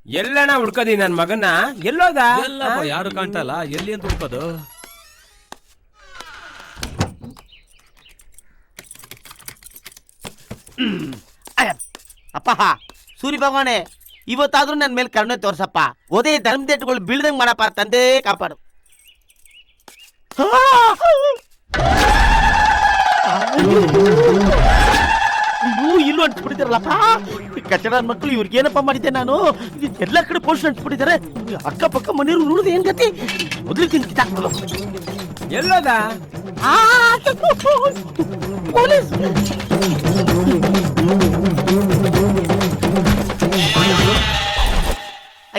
ಎಲ್ಲಣ್ಣ ಹುಡ್ಕದಿ ನನ್ ಮಗನ್ನ? ಎಲ್ಲೋದ? ಯಾರು ಕಾಣ್ತಲ್ಲ, ಎಲ್ಲಿ ಅಂತ ಹುಡ್ಕೋದು? ಅಪ್ಪ ಸೂರ್ಯ ಭಗವಾನೆ, ಇವತ್ತಾದ್ರೂ ನನ್ನ ಮೇಲೆ ಕರುಣೆ ತೋರ್ಸಪ್ಪ. ಓದೇ ಧರ್ಮದೆಟ್ಟುಗಳು ಬೀಳ್ದಂಗ್ ಮಾಡಪ್ಪ, ತಂದೆ ಕಾಪಾಡು. ಇಲ್ಲೂ ಅಂಟಿಸ್ಬಿಟ್ಟಿದಾರಲ್ಲಪ್ಪ ಕಚ್ಚಡ ಮಕ್ಕಳು. ಇವ್ರಿಗೆ ಏನಪ್ಪ ಮಾಡಿದ್ದೆ ನಾನು? ಎಲ್ಲ ಕಡೆ ಪೋಸ್ಟ್ ಅಂಟಿಸ್ಬಿಟ್ಟಿದ್ದಾರೆ. ಅಕ್ಕಪಕ್ಕ ಮನೆಯವರು ನೋಡಿದ್ರೆ ಏನ್ ಗತಿ? ಮೊದಲು ಕಿತ್ತಾಕ್ಬಿಡು. ಎಲ್ಲೋದ? ಪೊಲೀಸ್.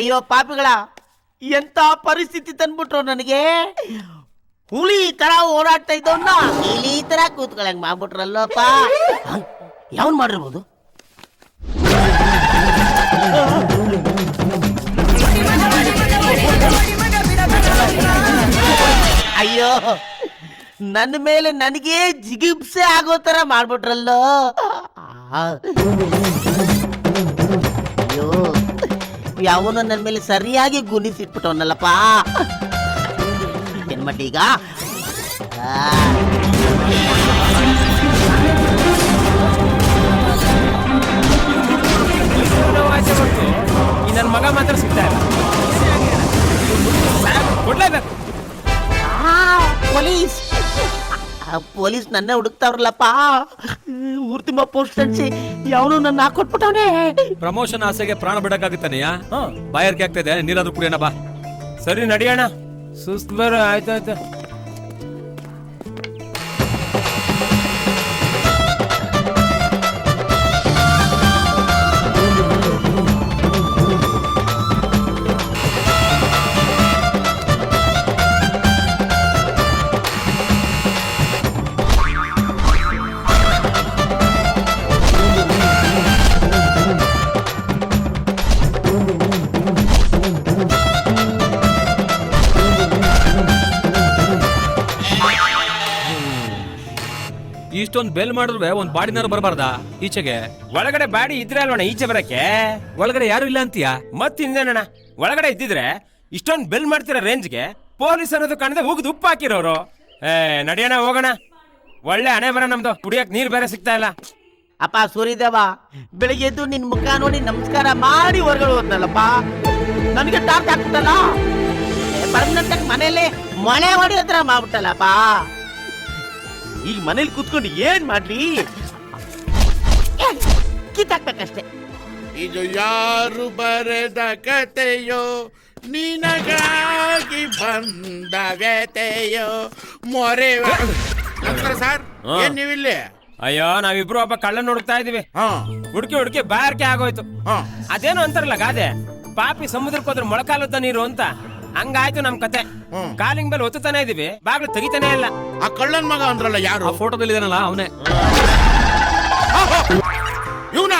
ಅಯ್ಯೋ ಪಾಪಿಗಳ, ಎಂತ ಪರಿಸ್ಥಿತಿ ತಂದ್ಬಿಟ್ರು ನನಗೆ. ಹುಲಿ ತರ ಓಡಾಡ್ತಾ ಇದ್ದವನ್ನ ಇಲ್ಲಿ ತರ ಕೂತ್ಕೊಳಂಗ್ ಮಾಡ್ಬಿಟ್ರಲ್ಲಪ್ಪ. ಯಾವನ್ ಮಾಡಿರ್ಬೋದು? ಅಯ್ಯೋ, ನನ್ನ ಮೇಲೆ ನನಗೆ ಜಿಗಿಪ್ಸೆ ಆಗೋ ತರ ಮಾಡ್ಬಿಟ್ರಲ್ಲೋ. ಅಯ್ಯೋ, ಯಾವನೋ ನನ್ನ ಮೇಲೆ ಸರಿಯಾಗಿ ಗುಣಿಸಿಟ್ಬಿಟ್ಟವನಲ್ಲಪ್ಪ. ಏನ್ ಮಾಡಿ ಈಗ? ಈ ನನ್ ಮಗ ಮಾತ್ರ ಸಿಗ್ತಾ ಇಲ್ಲ. ಕೊಡ್ಲೇಬೇಕು. ಪೊಲೀಸ್ ಪೊಲೀಸ್ ನನ್ನ ಹುಡುಕ್ತಾವ್ರಲ್ಲಪ್ಪ. ಊರ್ ತುಂಬಾ ಪೋಸ್ಟ್ ಅಂಟಿಸಿ ಯಾವನು ನನ್ನ ಹಾಕೊಟ್ಬಿಟ್ಟವನೇ. ಪ್ರಮೋಷನ್ ಆಸೆಗೆ ಪ್ರಾಣ ಬಿಡಕ್ಕಾಗುತ್ತಾನೆಯಾ? ಬಾಯಾರಿಕೆ ಆಗ್ತಾ ಇದೆ, ನೀರಾದ್ರೂ ಕುಡಿಯೋಣ ಬಾ. ಸರಿ ನಡಿಯೋಣ. ಸುಸ್ತು ಬರ. ಆಯ್ತಾಯ್ತು. ಇಷ್ಟೊಂದು ಬೆಲ್ ಮಾಡಿದ್ರೆ ಒಂದ್ ಬಾಡಿನಾರು ಬರಬಾರ್ದಾ ಈಚೆಗೆ? ಒಳಗಡೆ ಬಾಡಿ ಇದ್ರೆ ಅಲ್ವಣ ಈಚೆ ಬರಕ್ಕೆ? ಒಳಗಡೆ ಯಾರು ಇಲ್ಲ ಅಂತೀಯ? ಮತ್ತಿಂದೇನಣ್ಣ, ಒಳಗಡೆ ಇದ್ದಿದ್ರೆ ಇಷ್ಟೊಂದು ಬೆಲ್ ಮಾಡ್ತಿರೋ ರೇಂಜ್ಗೆ ಪೊಲೀಸ್ ಅನ್ನೋದು ಕಾಣದೆ ಹೋಗುದು ಉಪ್ಪು ಹಾಕಿರೋರು. ನಡಿಯೋಣ, ಹೋಗೋಣ. ಒಳ್ಳೆ ಹಣೆ ಬರ ನಮ್ದು. ಕುಡಿಯಕ್ ನೀರ್ ಬೇರೆ ಸಿಗ್ತಾ ಇಲ್ಲ. ಅಪ್ಪ ಸೂರ್ಯದೇವ, ಬೆಳಿಗ್ಗೆ ಎದ್ದು ನಿನ್ ಮುಖ ನೋಡಿ ನಮಸ್ಕಾರ ಮಾಡಿ ಹೊರಗಡೆ ಹೋದ್ನಲ್ಲಪ್ಪ. ನನಗೆ ಟಾರ್ಚ್ ಹಾಕ್ಬಿಟ್ಟಲ್ಲ. ಪರ್ಮನೆಂಟ್ ಆಗಿ ಮನೇಲಿ ಮಳೆ ಹೊಡೆಯೋ ಹತ್ರ ಮಾಡ್ಬಿಟ್ಟಲ್ಲಪ್ಪ. ಈಗ ಮನೇಲಿ ಕೂತ್ಕೊಂಡು ಏನ್ ಮಾಡ್ಲಿ? ಕಿತ್ತಾಕ್ಬೇಕಷ್ಟೇ. ಇದು ಯಾರು ಬರೆದ ಕತೆಯೋ, ನಿನಗಾಗಿ ಬಂದ ವ್ಯತೆಯೋ ಮೊರೆ. ನಮಸ್ಕಾರ ಸರ್, ಏನ್ ನೀವಿಲ್ಲಿ? ಅಯ್ಯೋ, ನಾವಿಬ್ರು ಒಬ್ಬ ಕಳ್ಳನ್ ಹುಡುಕ್ತಾ ಇದೀವಿ. ಹುಡುಕಿ ಹುಡುಕಿ ಬಾರ್ಕೆ ಆಗೋಯ್ತು. ಅದೇನು ಅಂತಾರಲ್ಲ ಗಾದೆ, ಪಾಪಿ ಸಮುದ್ರಕ್ಕೆ ಹೋದ್ರೆ ಮೊಳಕಾಲುತ್ತ ನೀರು ಅಂತ. ಹಂಗಾಯ್ತು ನಮ್ ಕತೆ. ಕಾಲಿಂಗ್ ಬೆಲ್ ಒತ್ತುತ್ತಾನೆ ಇದೀವಿ, ಬಾಗ್ಲು ತೆಗಿತಾನೆ ಇಲ್ಲ. ಆ ಕಳ್ಳನ್ ಮಗ ಅಂದ್ರಲ್ಲ ಯಾರು? ಆ ಫೋಟೋದಲ್ಲಿ ಇದಾನಲ್ಲ ಅವನೇ. ಇವನ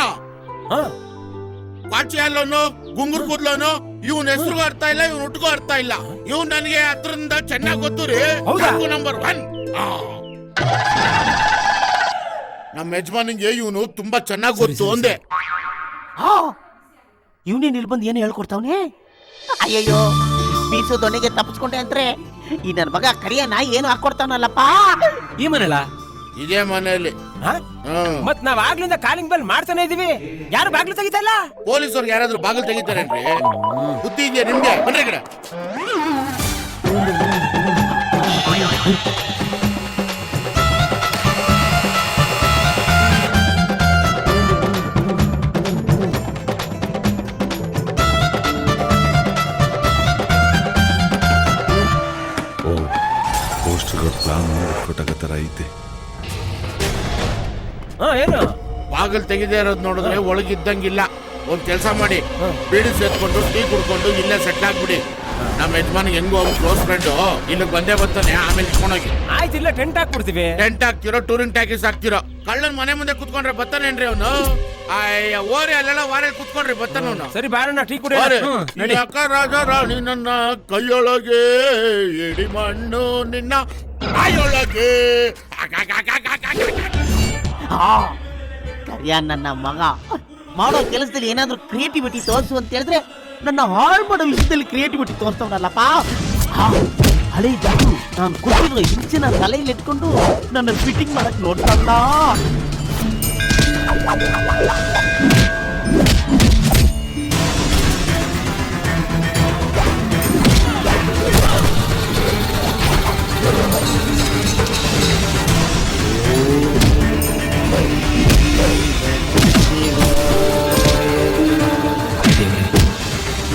ಪಾಚಿ ಅಲ್ಲೋನು, ಗುಂಗುರ್ ಕೂದ್ಲೋನು. ಇವನ್ ಹೆಸರಿಗೂ ಅರ್ಥ ಇಲ್ಲ, ಇವನ್ ಹುಟ್ಟಿಗೂ ಅರ್ಥ ಇಲ್ಲ. ಇವ್ ನನಗೆ ಹತ್ರದಿಂದ ಚೆನ್ನಾಗಿ ಗೊತ್ತು ರೀ. ನಂಬರ್ 1. ನಮ್ಮ ಯಜಮಾನಿಗೆ ಇವನು ತುಂಬಾ ಚೆನ್ನಾಗಿ ಗೊತ್ತು ಅಂದೆ. ಇವನೇನ್ ಇಲ್ಲಿ ಬಂದು ಏನು ಹೇಳ್ಕೊಡ್ತಾವನೆ? ಅಯ್ಯಯ್ಯೋ, ಬೀಸು ದೊಣ್ಣೆಗೆ ತಪ್ಪಿಸ್ಕೊಂಡೆ ಅಂದ್ರೆ ಈ ನನ್ನ ಮಗ ಕರಿಯ ನಾಯಿ ಏನು ಹಾಕೊಡ್ತಾವನಲ್ಲಪ್ಪ. ಈ ಮನೆಲ್ಲ ಇದೇ ಮನೆಯಲ್ಲಿ. ಮತ್ ನಾವ್ ಆಗ್ಲಿಂದ ಕಾಲಿಂಗ್ ಬೆಲ್ ಮಾಡ್ತಾನೆ ಇದೀವಿ, ಯಾರು ಬಾಗ್ಲು ತೆಗಿತಾ ಇಲ್ಲ. ಪೊಲೀಸರು ಯಾರಾದ್ರೂ ಬಾಗಿಲು ತೆಗಿತಾರೇನ್ರಿ? ಬುದ್ಧಿ ಇದೆಯಾ ನಿಮ್ಗೆ? ಬನ್ರಿ ಕಡೆ. ಪ್ಲಾನ್ ಕೊಟ್ಟಾಗತ್ತರ ಐತೆ. ಏನು ಬಾಗಿಲು ತೆಗೆದೇ ಇರೋದು ನೋಡಿದ್ರೆ ಒಳಗಿದ್ದಂಗಿಲ್ಲ. ಒಂದ್ ಕೆಲಸ ಮಾಡಿ, ಬೀಡಿ ಸೇರ್ಕೊಂಡು ಟೀ ಕುಡ್ಕೊಂಡು ಇಲ್ಲೇ ಸೆಟ್ ಆಗ್ಬಿಡಿ. ನಮ್ಮ ಯಜಮಾನಿಗೆ ಹೆಂಗೋ ಅವ್ನು ಕ್ಲೋಸ್ ಫ್ರೆಂಡ್ ಇಲ್ಲಿಗೆ ಬಂದೇ ಬರ್ತಾನೆ. ಆಮೇಲೆ ಇಟ್ಕೊಂಡೋಗಿ. ಆಯ್ತು, ಇಲ್ಲ ಟೆಂಟ್ ಹಾಕ್ಬಿಡ್ತೀವಿ. ಟೆಂಟ್ ಹಾಕ್ತಿರೋ, ಟೂರಿಂಗ್ ಟ್ಯಾಕೀಸ್ ಹಾಕ್ತಿರೋ. ಕಳ್ಳನ್ ಮನೆ ಮುಂದೆ ಕುತ್ಕೊಂಡ್ರೆ ಬರ್ತಾನೇನ್ರಿ ಅವನು? ಓರಿ ಅಲ್ಲೆಲ್ಲ ವಾರಲ್ಲಿ ಕುತ್ಕೊಂಡ್ರಿ ಬರ್ತಾನ ಅವನು. ಸರಿ ಬಾರಣ್ಣ, ಟೀ ಕುಡಿ. ಅಕ್ಕ ರಾಜ ರಾಣಿ ನನ್ನ ಕೈಯೊಳಗೆ, ಎಡಿ ಮಣ್ಣು ನಿನ್ನ ಬಾಯೊಳಗೆ. ಕರಿಯ ನನ್ನ ಮಗ ಮಾಡೋ ಕೆಲಸದಲ್ಲಿ ಏನಾದ್ರೂ ಕ್ರಿಯೇಟಿವಿಟಿ ತೋರಿಸು ಅಂತ ಹೇಳಿದ್ರೆ ನನ್ನ ಹಾಳು ಮಾಡೋ ವಿಷಯದಲ್ಲಿ ಕ್ರಿಯೇಟಿವಿಟಿ ತೋರಿಸ್ತವನಲ್ಲಪ್ಪ. ಹಳೆ ಜಾಡು ನಾನು ಕೊಟ್ಟಿರೋ ಹಿಂಚಿನ ತಲೆಯಲ್ಲಿ ಇಟ್ಕೊಂಡು ನನ್ನ ಫಿಟ್ಟಿಂಗ್ ಮಾಡಕ್ ನೋಡ್ತಲ್ಲ.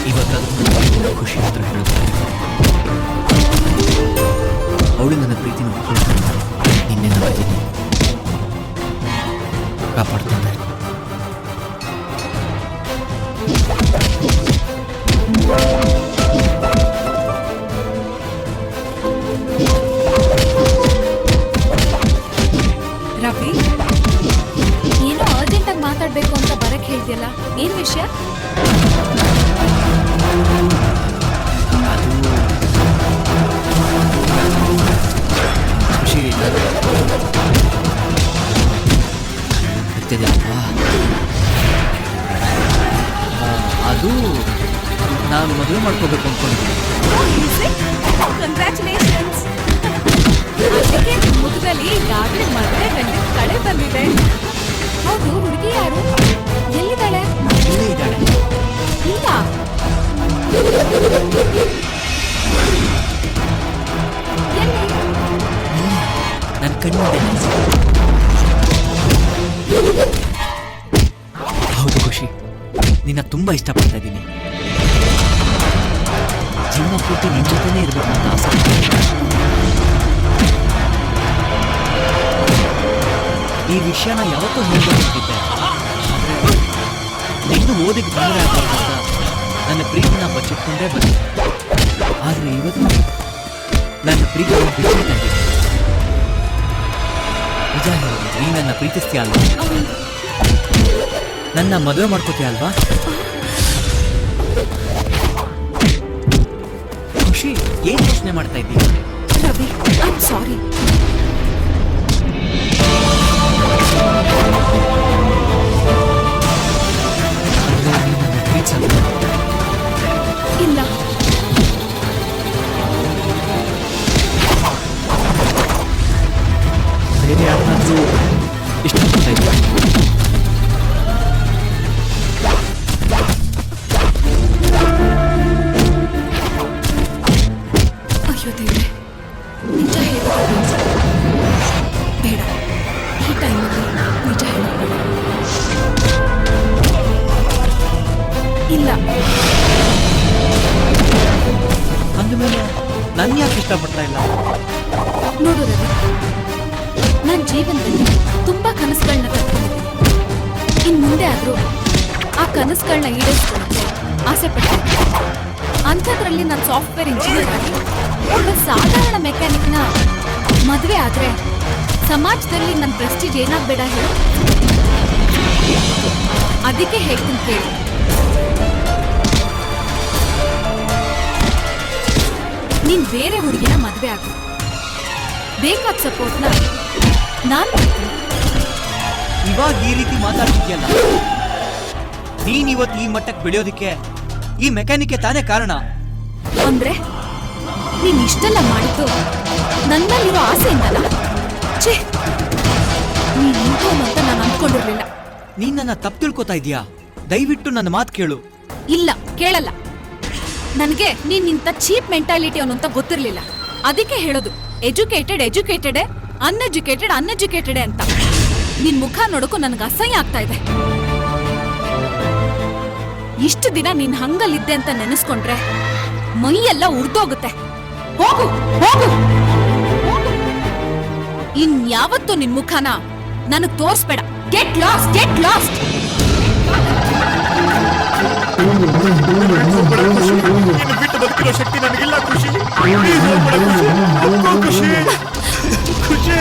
ಇವತ್ತಾದ್ರೂ ಖುಷಿ ಹತ್ರ ಹೇಳ್ತಾರೆ. ಅವಳು ನನ್ನ ಪ್ರೀತಿನ ಒಪ್ಪಿಕೊಳ್ತಾಳೆ. ನಿನ್ನೆ ನಂಬಿದ್ದೀನಿ, ಕಾಪಾಡ್ತಾನೆ. ರವಿ, ಏನೋ ಅರ್ಜೆಂಟಾಗಿ ಮಾತಾಡ್ಬೇಕು ಅಂತ ಬರಕ್ ಹೇಳ್ತಿಯಲ್ಲ, ಏನ್ ವಿಷಯ? ಖುಷಿ ಗೊತ್ತಿದೆ ಅಲ್ವಾ? ಅದು ನಾನು ಮದುವೆ ಮಾಡ್ಕೋಬೇಕು ಅಂದ್ಕೊಂಡಿದ್ದೀನಿ. ಕಂಗ್ರ್ಯಾಚುಲೇಷನ್ಸ್. ಅದಕ್ಕೆ ನಿಮ್ ಮುಖದಲ್ಲಿ ಈಗಾಗಲೇ ಮದುವೆ ಗಂಟೆ ಕಳೆ ಬಂದಿದೆ. ಹೌದು, ಹುಡುಗಿ ಯಾರು? ಎಲ್ಲಿದ್ದಾಳೆ? ಇಲ್ಲೇ ಇದ್ದಾಳೆ. ಇಲ್ಲ, ಎಲ್ಲಿ? ನನ್ನ ಕಣ್ಣಿದೆ. ಹೌದು ಖುಷಿ, ನಿನ್ನ ತುಂಬಾ ಇಷ್ಟಪಡ್ತಾ ಇದ್ದೀನಿ. ಜೀವನ ಪೂರ್ತಿ ನಿನ್ನ ಜೊತೆನೇ ಇರಬೇಕು ಅಂತ ಆಸೆ. ಈ ವಿಷಯನ ಯಾವತ್ತೂ ಹೇಳ್ಬೇಕಿದ್ದೆ, ನಿನ್ನ ಓದಿಗೆ ತೊಂದರೆ ಆಗ್ಬಾರ್ದು ಅಂತ ನನ್ನ ಪ್ರೀತಿನ ಬಚ್ಚಿಟ್ಕೊಂಡೇ ಬಂದೆ. ಆದರೆ ಇವತ್ತು ನನ್ನ ಪ್ರೀತಿ ಬಿಚ್ಚಿಡ್ತಾ ಇದ್ದೀನಿ. ನಿಜ ಹೇಳಿ, ನೀ ನನ್ನ ಪ್ರೀತಿಸ್ತೀಯ ಅಲ್ವಾ? ನನ್ನ ಮದುವೆ ಮಾಡ್ಕೋತೀಯ ಅಲ್ವಾ? ಖುಷಿ, ಏನ್ ಯೋಚನೆ ಮಾಡ್ತಾ ಇದ್ದೀಯ? Ravi, I am sorry. ಇಲ್ಲ, ಬೇರೆ ಯಾರನ್ನಾದ್ರೂ ಇಷ್ಟಪಡ್ತಾ ಇದ್ದೀಯ? ಅಯ್ಯೋ ದೇವ್ರೆ, ನಿಜ ಹೇಳೋದು ಬೇಡ. ಈ ಟೈಮಲ್ಲಿ ನಿಜ ಹೇಳೋದು ಇಲ್ಲ. ಅಂದಮೇಲೆ ನನ್ನ ಯಾಕೆ ಇಷ್ಟಪಡ್ತಾ ಇಲ್ಲ? ನೋಡು ರವಿ, ನನ್ನ ಜೀವನದಲ್ಲಿ ತುಂಬಾ ಕನಸುಗಳನ್ನ ಕಟ್ಕೊಂಡಿದ್ದೀನಿ. ಇನ್ ಮುಂದೆ ಆದ್ರೂ ಆ ಕನಸುಗಳನ್ನ ಈಡೇರಿಸ್ಕೊಳ್ಳೋಕೆ ಆಸೆ ಪಡ್ತೀನಿ. ಅಂಥದ್ರಲ್ಲಿ ನಾನು ಸಾಫ್ಟ್ವೇರ್ ಇಂಜಿನಿಯರ್ ಆಗಿ ಒಬ್ಬ ಸಾಧಾರಣ ಮೆಕ್ಯಾನಿಕ್ನ ಮದುವೆ ಆದ್ರೆ ಸಮಾಜದಲ್ಲಿ ನನ್ನ ಪ್ರೆಸ್ಟೀಜ್ ಏನಾಗಬೇಡ ಹೇಳಿ. ಅದಕ್ಕೆ ಹೇಳ್ತೀನಿ ಕೇಳಿ. ನೀನ್ ಬೇರೆ ಹುಡುಗಿನ ಮದುವೆ ಆಗು. ಬೇಕಾದ ಸಪೋರ್ಟ್ನ ನಾನು ಮಾಡ್ತೀನಿ. ಇವಾಗ ಈ ರೀತಿ ಮಾತಾಡ್ತಿದ್ಯಲ್ಲ, ನೀನ್ ಇವತ್ತು ಈ ಮಟ್ಟಕ್ಕೆ ಬೆಳೆಯೋದಿಕ್ಕೆ ಈ ಮೆಕ್ಯಾನಿಕ್ಗೆ ತಾನೇ ಕಾರಣ. ಅಂದ್ರೆ ನೀನ್ ಇಷ್ಟೆಲ್ಲ ಮಾಡಿದ್ದು ನನ್ನಲ್ಲಿರೋ ಆಸೆಯಿಂದಲ್ಲ? ಛೇ, ನೀನ್ ಇಂಥವನು ಅಂತ ನಾನು ಅಂದ್ಕೊಂಡಿರ್ಲಿಲ್ಲ. ನೀನ್ ನನ್ನ ತಪ್ಪು ತಿಳ್ಕೊತಾ ಇದೀಯಾ? ದಯವಿಟ್ಟು ನನ್ನ ಮಾತು ಕೇಳು. ಇಲ್ಲ, ಕೇಳಲ್ಲ. ನನಗೆ ನೀನ್ ಇಂಥ ಚೀಪ್ ಮೆಂಟಾಲಿಟಿ ಅವನು ಅಂತ ಗೊತ್ತಿರ್ಲಿಲ್ಲ. ಅದಕ್ಕೆ ಹೇಳೋದು ಎಜುಕೇಟೆಡ್ ಎಜುಕೇಟೆಡ್, ಅನ್ಎಜುಕೇಟೆಡ್ ಅನ್ಎಜುಕೇಟೆಡ್ ಅಂತ. ನಿನ್ ಮುಖ ನೋಡಕ್ಕೂ ನನಗೆ ಅಸಹ್ಯ ಆಗ್ತಾ ಇದೆ. ಇಷ್ಟು ದಿನ ನೀನ್ ಹಂಗಲ್ಲಿದ್ದೆ ಅಂತ ನೆನೆಸ್ಕೊಂಡ್ರೆ ಮೈಯೆಲ್ಲ ಉರ್ದೋಗುತ್ತೆ. ಹೋಗು ಹೋಗು, ಇನ್ಯಾವತ್ತೂ ನಿನ್ ಮುಖನ ನನಗ್ ತೋರ್ಸ್ಬೇಡ. Get lost, get lost. ಬಿಟ್ಟು ಬದುಕಿರೋ ಶಕ್ತಿ ನನಗಿಲ್ಲ ಖುಷಿ. ಖುಷಿ